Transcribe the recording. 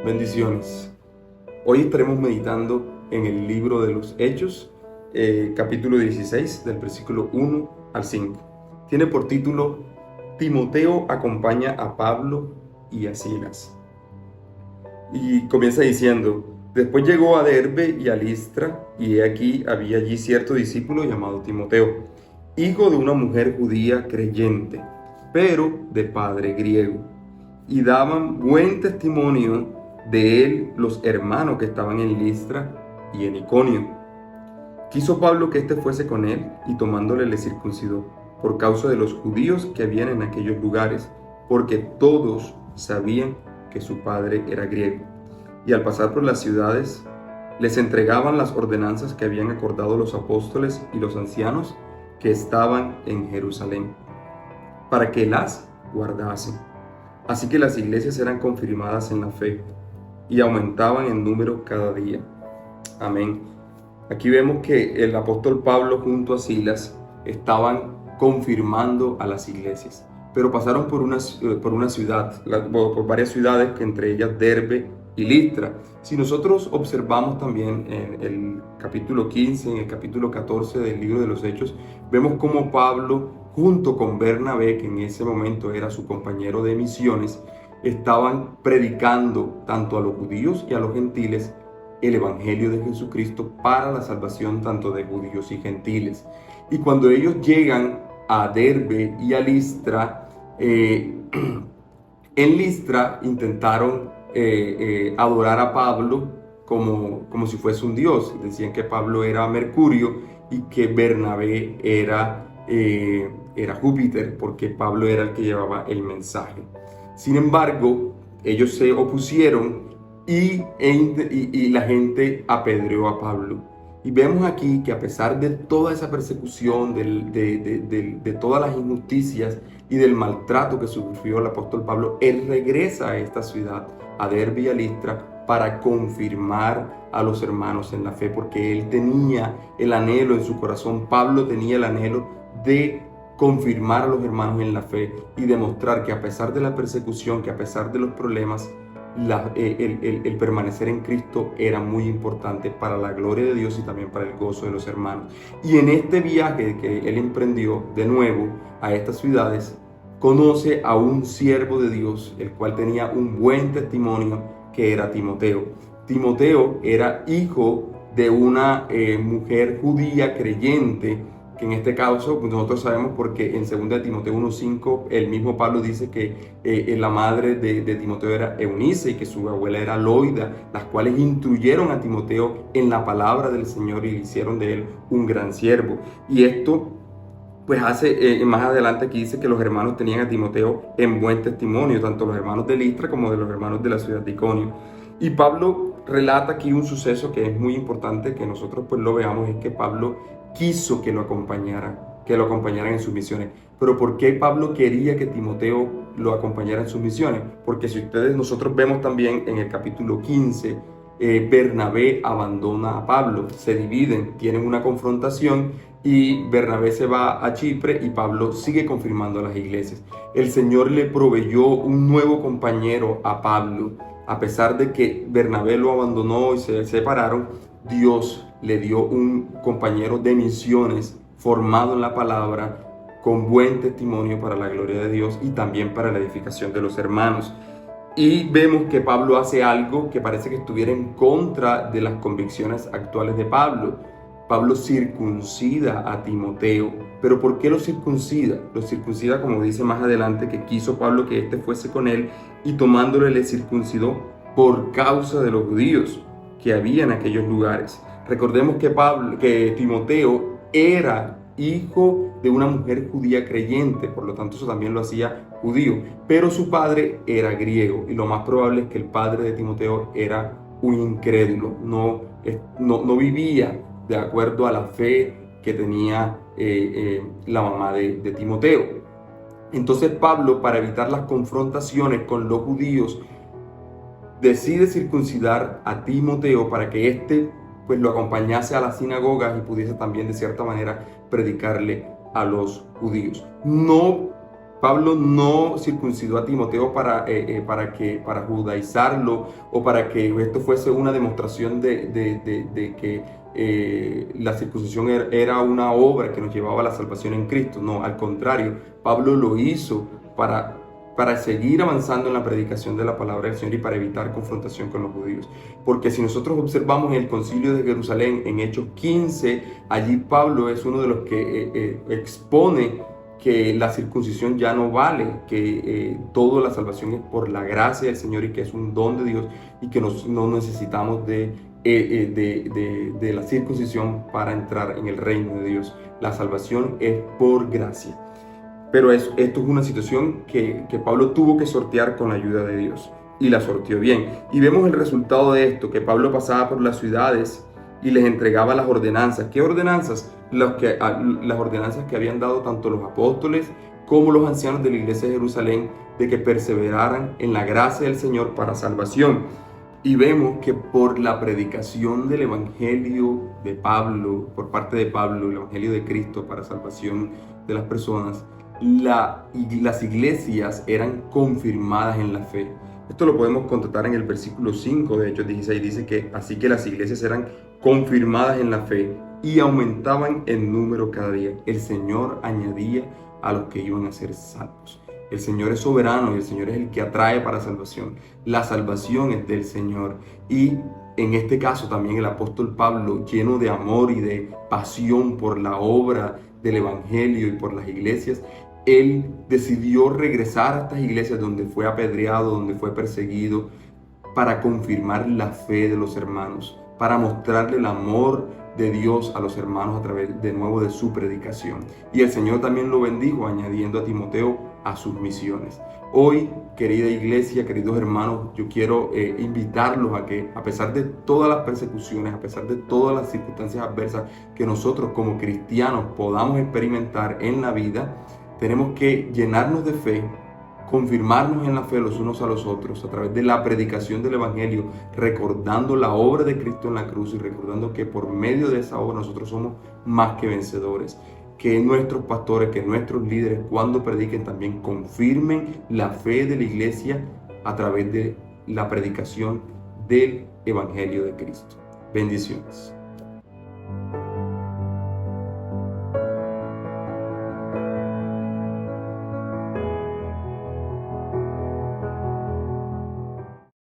Bendiciones. Hoy estaremos meditando en el libro de los Hechos, capítulo 16, del versículo 1 al 5. Tiene por título: Timoteo acompaña a Pablo y a Silas. Y comienza diciendo: después llegó a Derbe y a Listra, y he aquí había allí cierto discípulo llamado Timoteo, hijo de una mujer judía creyente, pero de padre griego. Y daban buen testimonio de él los hermanos que estaban en Listra y en Iconio. Quiso Pablo que éste fuese con él, y tomándole le circuncidó, por causa de los judíos que habían en aquellos lugares, porque todos sabían que su padre era griego. Y al pasar por las ciudades, les entregaban las ordenanzas que habían acordado los apóstoles y los ancianos que estaban en Jerusalén, para que las guardasen. Así que las iglesias eran confirmadas en la fe y aumentaban en número cada día. Amén. Aquí vemos que el apóstol Pablo junto a Silas estaban confirmando a las iglesias, pero pasaron por una ciudad, por varias ciudades, que entre ellas Derbe y Listra. Si nosotros observamos también en el capítulo 15, en el capítulo 14 del libro de los Hechos, vemos cómo Pablo, junto con Bernabé, que en ese momento era su compañero de misiones, estaban predicando tanto a los judíos y a los gentiles el evangelio de Jesucristo para la salvación tanto de judíos y gentiles. Y cuando ellos llegan a Derbe y a Listra, en Listra intentaron adorar a Pablo como si fuese un dios. Decían que Pablo era Mercurio y que Bernabé era Júpiter, porque Pablo era el que llevaba el mensaje. Sin embargo, ellos se opusieron y la gente apedreó a Pablo. Y vemos aquí que a pesar de toda esa persecución, de todas las injusticias y del maltrato que sufrió el apóstol Pablo, él regresa a esta ciudad, a Derbe y a Listra, para confirmar a los hermanos en la fe, porque él tenía el anhelo en su corazón, Pablo tenía el anhelo de confirmar a los hermanos en la fe y demostrar que a pesar de la persecución, que a pesar de los problemas, el permanecer en Cristo era muy importante para la gloria de Dios y también para el gozo de los hermanos. Y en este viaje que él emprendió de nuevo a estas ciudades, conoce a un siervo de Dios, el cual tenía un buen testimonio, que era Timoteo. Timoteo era hijo de una mujer judía creyente, que en este caso nosotros sabemos porque en 2 Timoteo 1:5 el mismo Pablo dice que la madre de Timoteo era Eunice y que su abuela era Loida, las cuales instruyeron a Timoteo en la palabra del Señor y hicieron de él un gran siervo. Y esto pues hace, más adelante aquí dice que los hermanos tenían a Timoteo en buen testimonio, tanto los hermanos de Listra como de los hermanos de la ciudad de Iconio. Y Pablo relata aquí un suceso que es muy importante que nosotros pues lo veamos, es que Pablo quiso que lo acompañaran en sus misiones. Pero ¿por qué Pablo quería que Timoteo lo acompañara en sus misiones? Porque si nosotros vemos también en el capítulo 15, Bernabé abandona a Pablo, se dividen, tienen una confrontación y Bernabé se va a Chipre y Pablo sigue confirmando a las iglesias. El Señor le proveyó un nuevo compañero a Pablo. A pesar de que Bernabé lo abandonó y se separaron, Dios le dio un compañero de misiones formado en la palabra, con buen testimonio para la gloria de Dios y también para la edificación de los hermanos. Y vemos que Pablo hace algo que parece que estuviera en contra de las convicciones actuales de Pablo. Pablo circuncida a Timoteo. ¿Pero por qué lo circuncida? Lo circuncida, como dice más adelante, que quiso Pablo que éste fuese con él, y tomándole le circuncidó por causa de los judíos que había en aquellos lugares. Recordemos que Timoteo era hijo de una mujer judía creyente, por lo tanto eso también lo hacía judío, pero su padre era griego, y lo más probable es que el padre de Timoteo era un incrédulo, no vivía de acuerdo a la fe que tenía la mamá de Timoteo. Entonces Pablo, para evitar las confrontaciones con los judíos, decide circuncidar a Timoteo para que éste pues lo acompañase a las sinagogas y pudiese también de cierta manera predicarle a los judíos. No Pablo no circuncidó a Timoteo para judaizarlo o para que esto fuese una demostración de que la circuncisión era una obra que nos llevaba a la salvación en Cristo. No, al contrario, Pablo lo hizo para seguir avanzando en la predicación de la palabra del Señor y para evitar confrontación con los judíos. Porque si nosotros observamos el concilio de Jerusalén en Hechos 15, allí Pablo es uno de los que expone que la circuncisión ya no vale, que toda la salvación es por la gracia del Señor y que es un don de Dios y que no necesitamos de la circuncisión para entrar en el reino de Dios. La salvación es por gracia. Pero esto es una situación que Pablo tuvo que sortear con la ayuda de Dios y la sorteó bien. Y vemos el resultado de esto, que Pablo pasaba por las ciudades y les entregaba las ordenanzas. ¿Qué ordenanzas? Las ordenanzas que habían dado tanto los apóstoles como los ancianos de la iglesia de Jerusalén, de que perseveraran en la gracia del Señor para salvación. Y vemos que por la predicación del evangelio de Pablo, por parte de Pablo, el evangelio de Cristo para salvación de las personas, las iglesias eran confirmadas en la fe. Esto lo podemos constatar en el versículo 5 de Hechos 16. Dice que así que las iglesias eran confirmadas en la fe y aumentaban en número cada día. El Señor añadía a los que iban a ser salvos. El Señor es soberano y el Señor es el que atrae para salvación. La salvación es del Señor. Y en este caso también el apóstol Pablo, lleno de amor y de pasión por la obra del evangelio y por las iglesias, él decidió regresar a estas iglesias donde fue apedreado, donde fue perseguido, para confirmar la fe de los hermanos, para mostrarle el amor de Dios a los hermanos a través de nuevo de su predicación. Y el Señor también lo bendijo, añadiendo a Timoteo a sus misiones. Hoy, querida iglesia, queridos hermanos, yo quiero invitarlos a que, a pesar de todas las persecuciones, a pesar de todas las circunstancias adversas que nosotros como cristianos podamos experimentar en la vida, tenemos que llenarnos de fe, confirmarnos en la fe los unos a los otros a través de la predicación del evangelio, recordando la obra de Cristo en la cruz y recordando que por medio de esa obra nosotros somos más que vencedores. Que nuestros pastores, que nuestros líderes, cuando prediquen, también confirmen la fe de la iglesia a través de la predicación del evangelio de Cristo. Bendiciones.